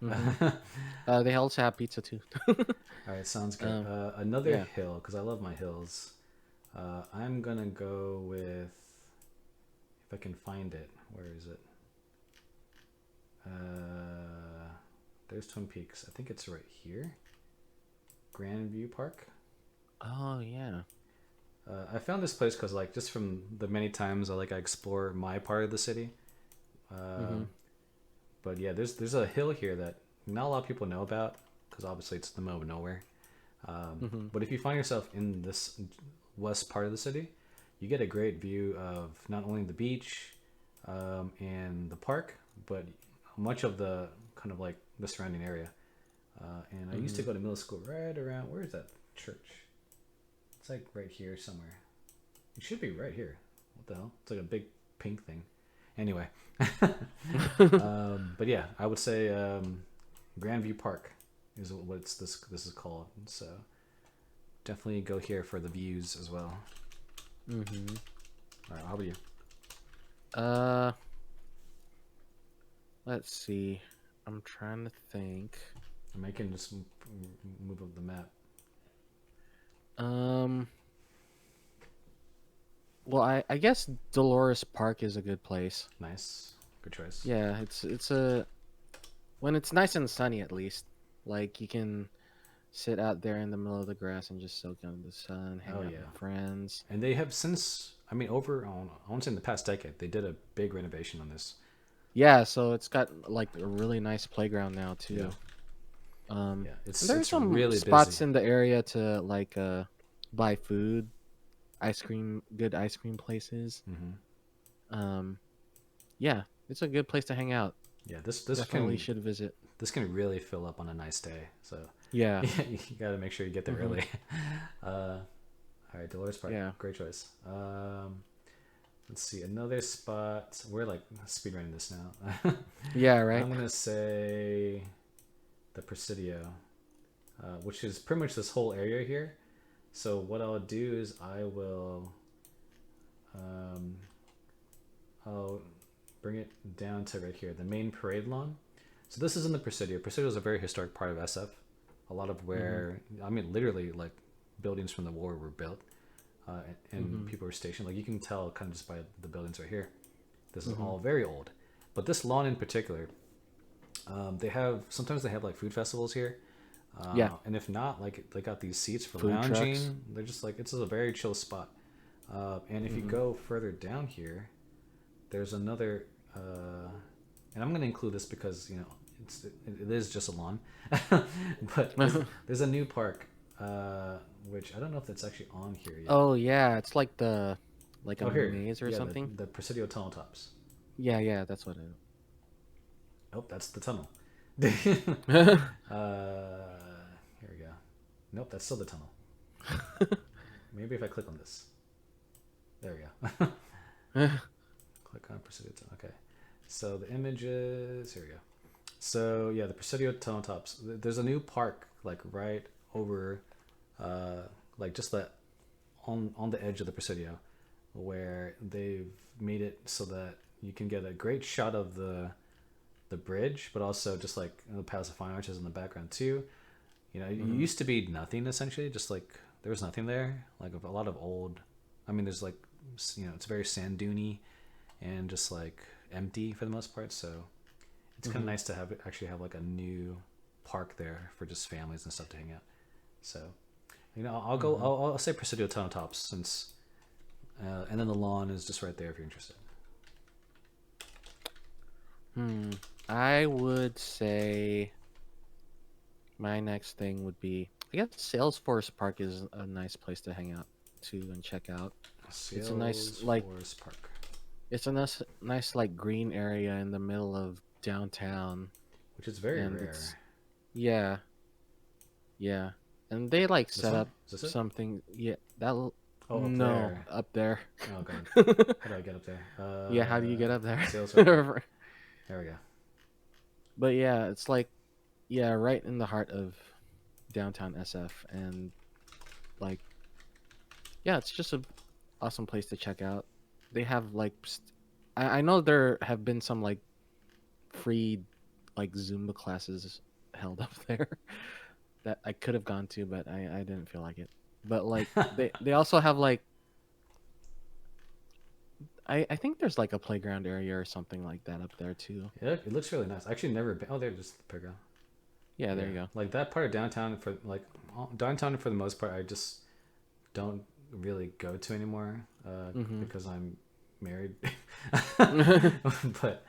They also have pizza too. All right, sounds good. Another yeah. hill, because I love my hills. I'm gonna go with, if I can find it. Where is it? There's Twin Peaks. I think it's right here. Grandview Park. Oh yeah. I found this place because just from the many times I explore my part of the city. But yeah, there's a hill here that not a lot of people know about because obviously it's the middle of nowhere. But if you find yourself in this west part of the city, you get a great view of not only the beach and the park, but much of the kind of like the surrounding area. And I used to go to middle school right around, where is that church? It's like right here somewhere. It should be right here. What the hell? It's like a big pink thing. Anyway. But yeah, I would say Grandview Park is what this is called. So definitely go here for the views as well. All right, how about you? Let's see. I'm trying to think. I can just move up the map. Well, I guess Dolores Park is a good place. Nice, good choice. Yeah, it's a when it's nice and sunny at least. Like you can sit out there in the middle of the grass and just soak in the sun, hang out with friends. And they have since, I mean, over I want to say in the past decade, they did a big renovation on this. Yeah, so it's got like a really nice playground now too. Yeah. Yeah, it's and there's some really spots busy. in the area to like buy food, good ice cream places. Yeah, it's a good place to hang out. Yeah, this Definitely should visit. This can really fill up on a nice day. So Yeah, you got to make sure you get there early. All right, Dolores Park. Yeah. Great choice. Let's see another spot. We're like speedrunning this now. yeah, right. I'm gonna say the Presidio, which is pretty much this whole area here. So what I'll do is I'll bring it down to right here, the main parade lawn. So this is in the Presidio. Presidio is a very historic part of SF. A lot of where, I mean, literally like buildings from the war were built, and people were stationed. Like you can tell kind of just by the buildings right here. This is all very old. But this lawn in particular, sometimes they have like food festivals here. And if not, like they got these seats for Food lounging. trucks. They're just like, it's a very chill spot. And if you go further down here, there's another, and I'm going to include this because, you know, it is just a lawn, but there's a new park, which I don't know if that's actually on here yet. Oh yeah, it's like a Here. maze or Yeah, something. the Presidio Tunnel Tops. Yeah, that's what it. Oh, that's the tunnel. Here we go. Nope, that's still the tunnel. Maybe if I click on this. There we go. Click on Presidio Tunnel. Okay. So the images, here we go. So yeah, the Presidio Tunnel Tops. There's a new park like right over, like just that on the edge of the Presidio, where they've made it so that you can get a great shot of the bridge, but also just like the Palace of Fine Arts is in the background too. You know, it used to be nothing essentially, just like there was nothing there. Like a lot of old, I mean, there's like, you know, it's very sand duney and just like empty for the most part. So it's kind of nice to actually have like a new park there for just families and stuff to hang out. So, you know, I'll go. I'll say Presidio Tunnel Tops since, and then the lawn is just right there if you're interested. I would say my next thing would be, I guess Salesforce Park is a nice place to hang out too and check out. It's a nice like Salesforce Park. It's a nice like green area in the middle of downtown, Which is very and rare. yeah, and they like This set one? up Is this it? something. Yeah, that Oh, up no there. up there. Oh, okay. How do I get up there? Yeah, how do you get up there? Salesforce Park. There we go. But yeah, it's like, yeah, right in the heart of downtown SF, and like, yeah, it's just a awesome place to check out. They have like, I know there have been some like free like Zumba classes held up there that I could have gone to, but I didn't feel like it. But like, they also have like, I think there's like a playground area or something like that up there too. Yeah, it looks really nice. Actually, never been. Oh, there's just the playground. Yeah, there you go. Like that part of downtown for the most part, I just don't really go to anymore because I'm married. But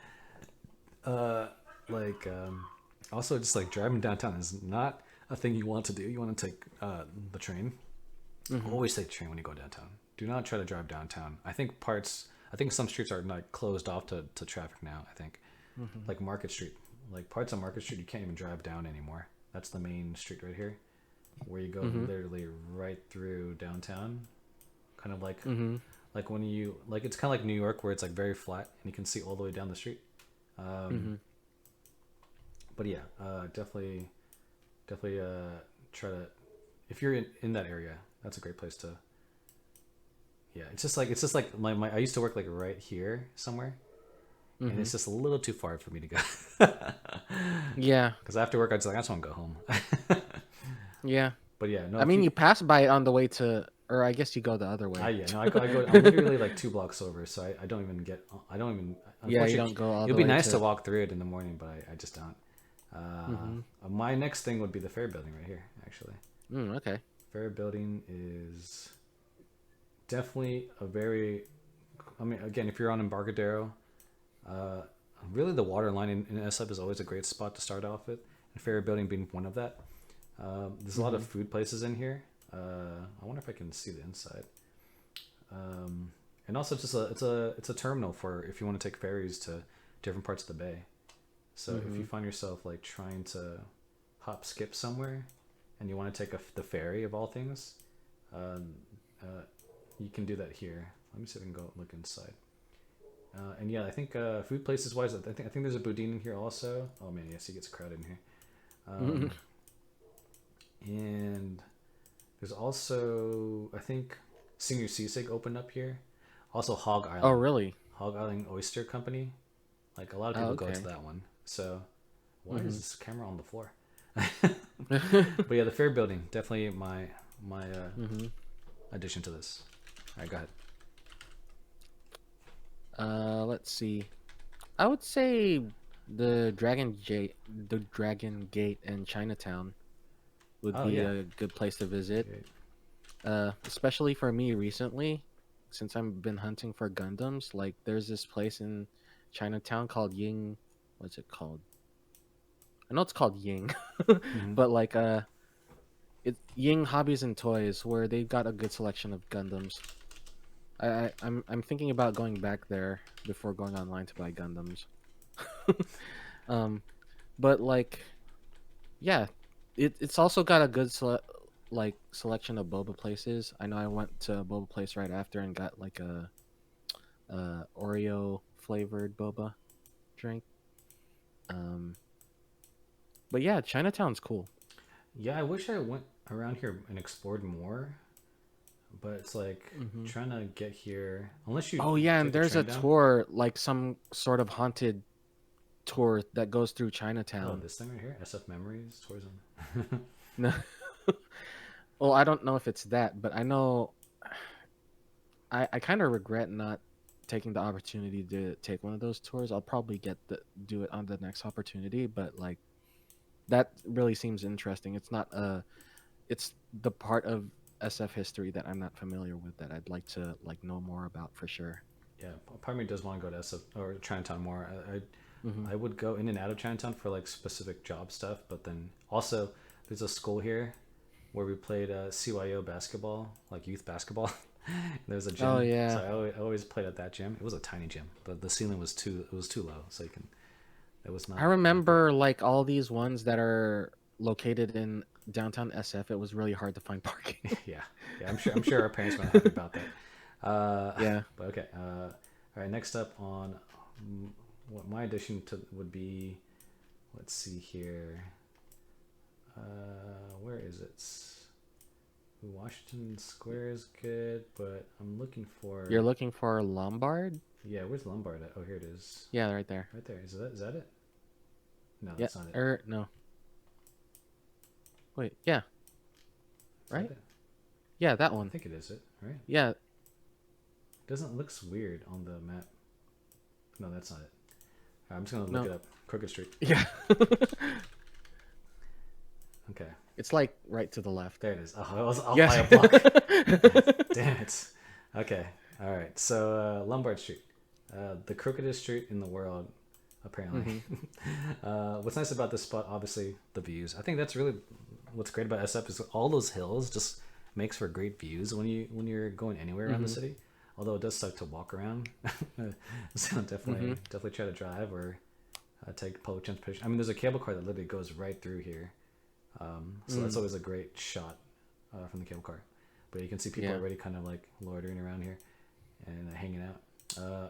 also just like driving downtown is not a thing you want to do. You want to take the train. Always take the train when you go downtown. Do not try to drive downtown. I think some streets are like closed off to traffic now. I think like Market Street, like parts of Market Street, you can't even drive down anymore. That's the main street right here, where you go literally right through downtown. Kind of like like when you like it's kind of like New York where it's like very flat and you can see all the way down the street. But yeah, definitely try to, if you're in that area, that's a great place to. Yeah, it's just like my I used to work like right here somewhere, and it's just a little too far for me to go. Yeah. Because after work, I just want to go home. Yeah. But yeah, no. I mean, you pass by it on the way to, or I guess you go the other way. Yeah, no, I go. I'm literally like 2 blocks over, so I don't even get. I don't even. Yeah, you don't go all the It'd way be nice to... to walk through it in the morning, but I just don't. My next thing would be the Ferry Building right here, actually. Okay. Ferry Building is definitely a very. I mean, again, if you're on Embarcadero, really the water line in SF is always a great spot to start off with, and Ferry Building being one of that. There's a lot of food places in here. I wonder if I can see the inside. And also, it's a terminal for if you want to take ferries to different parts of the bay. So if you find yourself like trying to hop skip somewhere, and you want to take the ferry of all things, you can do that here. Let me see if I can go look inside. And yeah, I think food places wise, I think there's a Boudin in here also. Oh man, yes, it gets crowded in here. And there's also, I think, Senior Seasick opened up here. Also Hog Island. Oh, really? Hog Island Oyster Company. Like a lot of people go to that one. So why is this camera on the floor? But yeah, the Ferry Building, definitely my addition to this. All right, go ahead. Let's see. I would say the Dragon Gate and Chinatown would be a good place to visit. Especially for me recently, since I've been hunting for Gundams. Like, there's this place in Chinatown called Ying. What's it called? I know it's called Ying, but like it's Ying Hobbies and Toys, where they've got a good selection of Gundams. I'm thinking about going back there before going online to buy Gundams. But like, yeah, it's also got a good selection of boba places. I know I went to a boba place right after and got like a Oreo flavored boba drink. But yeah, Chinatown's cool. Yeah, I wish I went around here and explored more. But it's like trying to get here, unless you. Oh yeah, and there's a down. tour, like some sort of haunted tour that goes through Chinatown. Oh, this thing right here, SF Memories Tourism. No. Well, I don't know if it's that, but I know I kind of regret not taking the opportunity to take one of those tours. I'll probably do it on the next opportunity, but like that really seems interesting. It's not it's the part of SF history that I'm not familiar with that I'd like to like know more about for sure. Yeah, part of me does want to go to SF or Chinatown more. I would go in and out of Chinatown for like specific job stuff, but then also there's a school here where we played CYO basketball, like youth basketball. There's a gym. Oh yeah. So I always played at that gym. It was a tiny gym, but the ceiling was too low, so you can. It was not. I remember like all these ones that are located in downtown SF. It was really hard to find parking. yeah. I'm sure our parents weren't happy about that. Yeah. But okay. All right. Next up on what my addition to would be. Let's see here. Where is it? Washington Square is good, but I'm looking for. You're looking for Lombard? Yeah, where's Lombard at? Oh, here it is. Yeah, right there. Right there. Is that it? No, that's not it. No. Wait, yeah. Is right? that it? Yeah, that one. I think it is it, right? Yeah. Looks weird on the map. No, that's not it. I'm just gonna look it up. Crooked Street. Yeah. Okay. It's like right to the left. There it is. Oh, I was off Yes. by a block. Damn it. Okay. All right. So Lombard Street, the crookedest street in the world, apparently. What's nice about this spot, obviously, the views. I think that's really what's great about SF is all those hills just makes for great views when you're going anywhere around the city. Although it does suck to walk around, so definitely try to drive or take public transportation. I mean, there's a cable car that literally goes right through here. So that's always a great shot from the cable car. But you can see people already kind of like loitering around here and hanging out.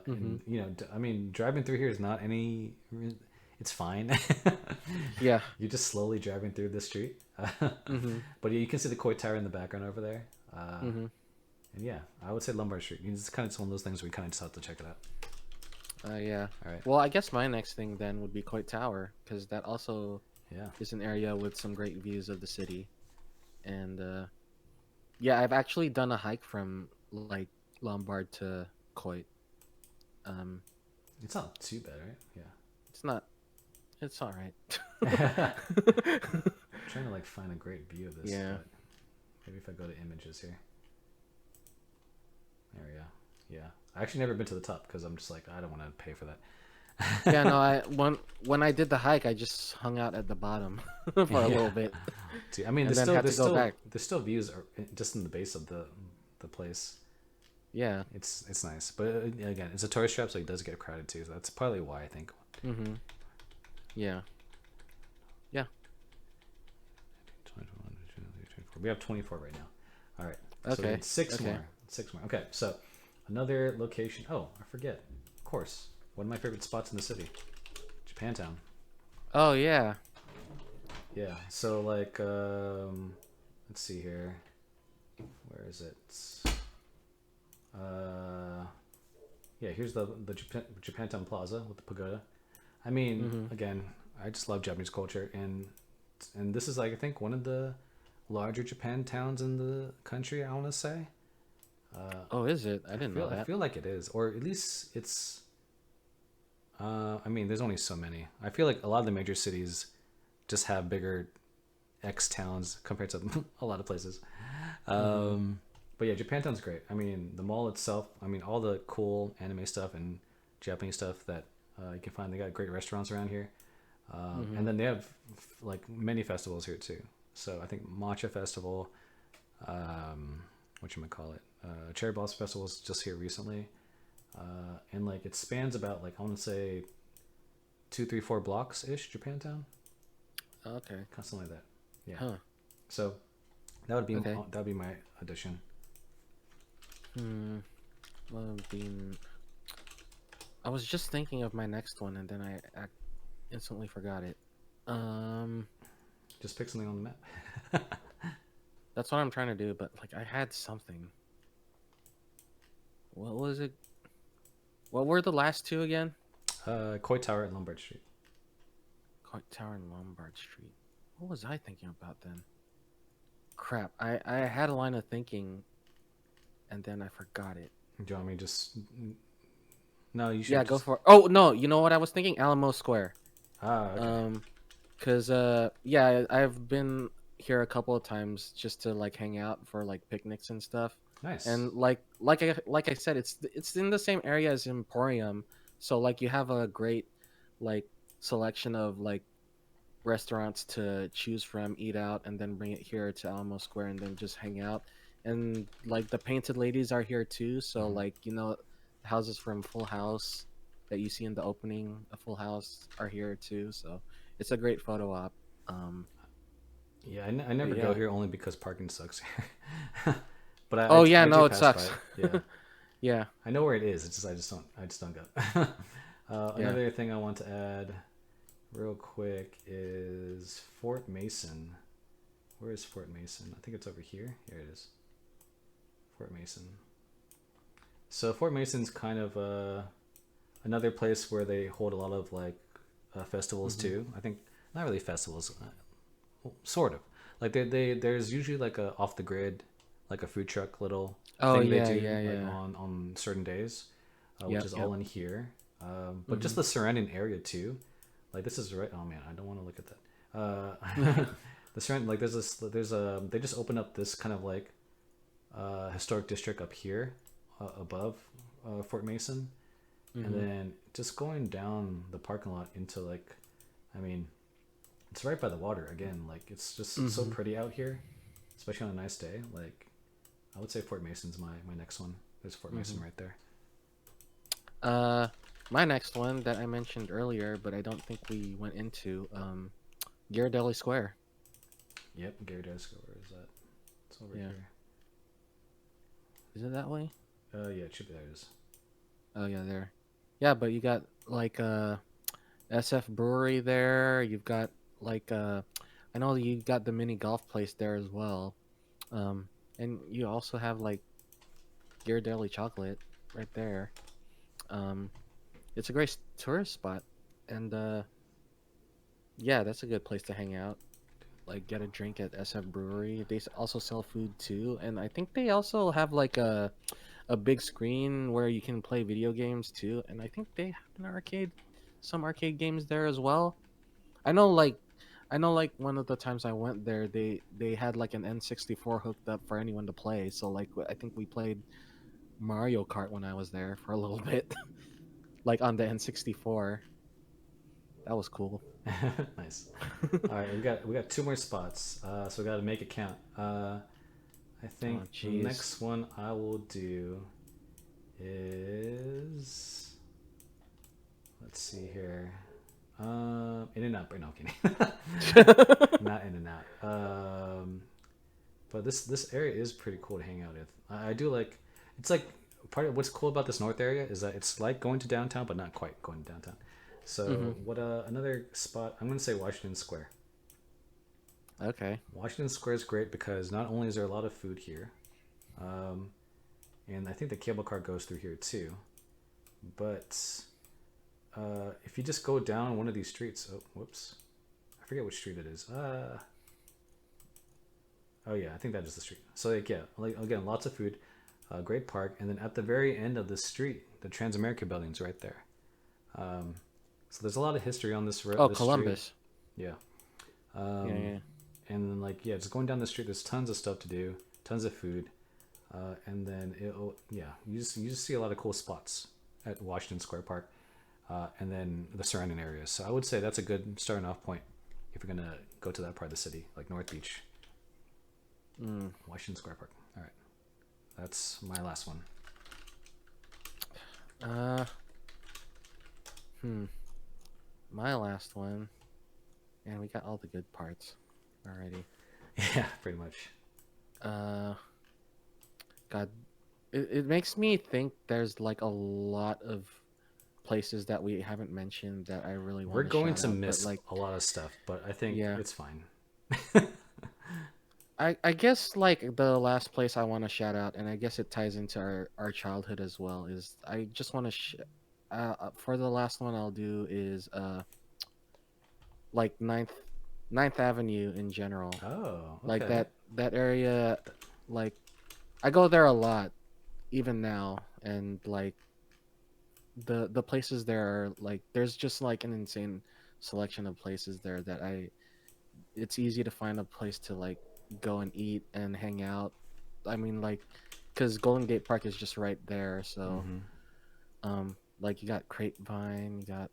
And, you know, I mean, driving through here is not any. It's fine. Yeah. You're just slowly driving through the street. But you can see the Coit Tower in the background over there. And yeah, I would say Lombard Street. It's kind of just one of those things where you kind of just have to check it out. Yeah. All right. Well, I guess my next thing then would be Coit Tower, because that also Yeah. is an area with some great views of the city. And yeah, I've actually done a hike from like Lombard to Coit. Um, It's not too bad, right? Yeah. it's not. It's all right. I'm trying to like find a great view of this. Yeah. But maybe if I go to images here. There we go. Yeah. I actually never been to the top because I'm just like I don't want to pay for that. Yeah, no, when I did the hike, I just hung out at the bottom for a little bit, Dude, I mean, and then had to go back. there's still views just in the base of the place. Yeah. It's nice, but again, it's a tourist trap, so it does get crowded too. So that's probably why I think. Mhm. Yeah. Yeah. 21, 22, 24. We have 24 right now. All right. So we Okay. need six Okay. more. Six more. Okay. So another location. Oh, I forget. Of course, one of my favorite spots in the city, Japantown. Oh yeah. Yeah. So like, let's see here. Where is it? Yeah. Here's the Japantown Plaza with the pagoda. I mean, again, I just love Japanese culture, and this is like I think one of the larger Japan towns in the country. I want to say. Oh, is it? I didn't know I that. feel like it is, or at least it's. I mean, there's only so many. I feel like a lot of the major cities just have bigger X towns compared to a lot of places. But yeah, Japantown's great. I mean, the mall itself. I mean, all the cool anime stuff and Japanese stuff that you can find. They got great restaurants around here, and then they have like many festivals here too. So I think Matcha Festival, whatchamacallit, Cherry Blossom Festival is just here recently, and like it spans about like I want to say 2, 3, 4 blocks ish. Japantown, Okay. something like that. Yeah. Huh. So that would be Okay. my addition. Well, I was just thinking of my next one, and then I instantly forgot it. Just pick something on the map. That's what I'm trying to do, but like I had something. What was it? What were the last two again? Coit Tower and Lombard Street. Coit Tower and Lombard Street. What was I thinking about then? Crap. I had a line of thinking, and then I forgot it. Do you want me to just? No, you should. Yeah, go for it. Oh no, you know what I was thinking? Alamo Square. Okay. Cause yeah, I've been here a couple of times just to like hang out for like picnics and stuff. Nice. And like I said, it's in the same area as Emporium, so like you have a great like selection of like restaurants to choose from, eat out, and then bring it here to Alamo Square and then just hang out. And like the painted ladies are here too, so like you know, houses from Full House that you see in the opening of Full House are here too. So it's a great photo op. Yeah, I never go here only because parking sucks here. But Oh I yeah, do no, it pass sucks. by it. Yeah. Yeah. I know where it is. It's just I just don't go. Another thing I want to add real quick is Fort Mason. Where is Fort Mason? I think it's over here. Here it is. Fort Mason. So Fort Mason's kind of another place where they hold a lot of like festivals too. I think not really festivals, sort of. Like there's usually like a off the grid, like a food truck little thing they do like on certain days, which is all in here. But just the surrounding area too. Like this is right. Oh man, I don't want to look at that. The surrounding like there's a they just opened up this kind of like historic district up here above Fort Mason, and then just going down the parking lot into like, I mean, it's right by the water again. Like it's just so pretty out here, especially on a nice day. Like I would say Fort Mason's my next one. There's Fort Mason right there. My next one that I mentioned earlier, but I don't think we went into, Ghirardelli Square. Yep, Ghirardelli Square. Where is that? It's over here. Is it that way? Yeah, it should be. There it is. Oh yeah, there. Yeah, but you got like SF Brewery there. You've got like I know you got the mini golf place there as well. And you also have like Ghirardelli chocolate right there. it's a great tourist spot, and yeah, that's a good place to hang out. Like get a drink at SF Brewery. They also sell food too, and I think they also have like a big screen where you can play video games too. And I think they have an arcade, some arcade games there as well. I know like one of the times I went there, they had like an N64 hooked up for anyone to play. So like I think we played Mario Kart when I was there for a little bit, like on the N64. That was cool. Nice. All right, we got two more spots, so we got to make it count. I think Oh the jeez. next one I will do is, let's see here. In and out. No, I'm kidding. Not in and out. But this area is pretty cool to hang out with. I do like. It's like part of what's cool about this north area is that it's like going to downtown, but not quite going to downtown. Hmm. So what? Another spot. I'm gonna say Washington Square. Okay. Washington Square is great because not only is there a lot of food here, um, and I think the cable car goes through here too, but if you just go down one of these streets, oh, whoops, I forget which street it is. Oh yeah, I think that is the street. So like yeah, like again, lots of food, great park, and then at the very end of the street, the Transamerica Building's right there. Um, so there's a lot of history on Oh, this street. Columbus. Yeah. Yeah, Um, yeah. and then like yeah, just going down the street, there's tons of stuff to do, tons of food, and then it'll yeah, you just see a lot of cool spots at Washington Square Park, and then the surrounding areas. So I would say that's a good starting off point if you're gonna go to that part of the city, like North Beach, Mm. Washington Square Park. All right, that's my last one. Uh, hmm. My last one, and we got all the good parts already. Yeah, pretty much. Uh, God, it makes me think there's like a lot of places that we haven't mentioned that I really We're want to going shout to out, but miss like, a lot of stuff, but I think yeah, it's fine. I guess like the last place I want to shout out, and I guess it ties into our childhood as well, is I just want to for the last one I'll do is like Ninth Avenue in general. Oh, Like okay. that area, like I go there a lot even now, and like the places there are like there's just like an insane selection of places there that I it's easy to find a place to like go and eat and hang out. I mean like because Golden Gate Park is just right there, so Mm-hmm. like you got Grapevine, you got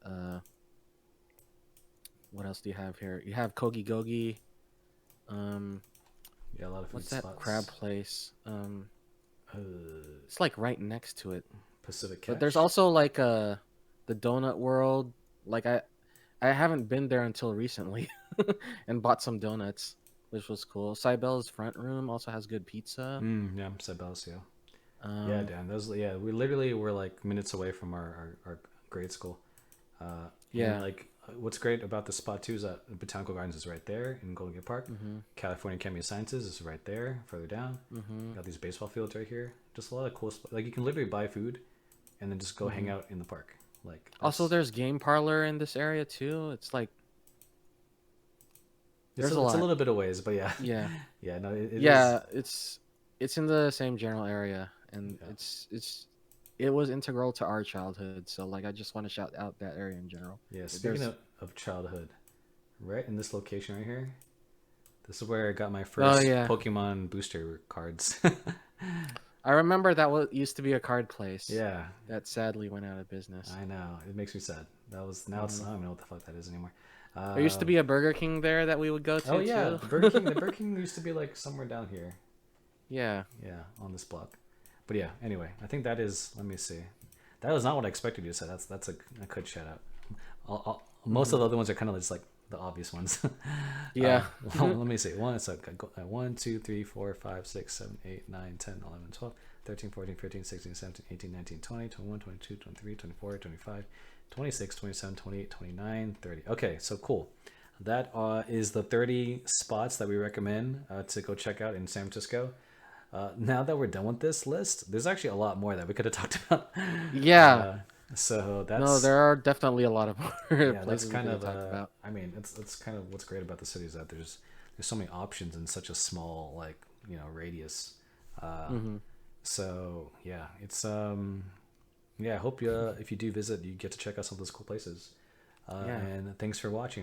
what else do you have here? You have Kogi Gogi. Um, Yeah, a lot of food what's that crab spots. place? Uh, It's like right next to it. Pacific But there's Catch. also like the Donut World. Like I haven't been there until recently, and bought some donuts, which was cool. Cybele's front room also has good pizza. Yeah, Sabels, yeah. Yeah, Um, Dan. Those, yeah, we literally were like minutes away from our grade school. And yeah. like, what's great about the spot too is that Botanical Gardens is right there in Golden Gate Park. Mhm. California Academy of Sciences is right there, further down. Mhm. Got these baseball fields right here. Just a lot of cool. Like you can literally buy food, and then just go hang Mhm. out in the park. Like Also, that's there's game parlor in this area too. It's like there's a it's a lot. little bit of ways, but yeah, Yeah. yeah. No, it is. Yeah, it's in the same general area, and Yeah. it was integral to our childhood. So like, I just want to shout out that area in general. Yeah. Speaking There's of childhood, right in this location right here, this is where I got my oh first yeah, Pokemon booster cards. I remember that was used to be a card place Yeah, that sadly went out of business. I know. It makes me sad. That was now it's Hmm. I don't know what the fuck that is anymore. There used to Um, be a Burger King there that we would go oh to yeah, too. the Burger King. The Burger King used to be like somewhere down here. Yeah. Yeah, on this block. But yeah, anyway, I think that is. Let me see. That was not what I expected you to say. That's a good shout out. Most Hmm. of the other ones are kind of just like the obvious ones. Yeah. Well, let me see. One, it's like 1, 2, 3, 4, 5, 6, 7, 8, 9, 10, 11, 12, 13, 14, 15, 16, 17, 18, 19, 20, 21, 22, 23, 24, 25, 26, 27, 28, 29, 30. Okay, so cool. That is the 30 spots that we recommend to go check out in San Francisco. Now that we're done with this list, there's actually a lot more that we could have talked about. Yeah. So No, that's there are definitely a lot of more yeah, that's places we kind could of have talked about. I mean, it's kind of what's great about the city is that there's so many options in such a small like radius. Uh, Hmm. so yeah, it's yeah. I hope if you do visit, you get to check out some of those cool places. Yeah. And thanks for watching.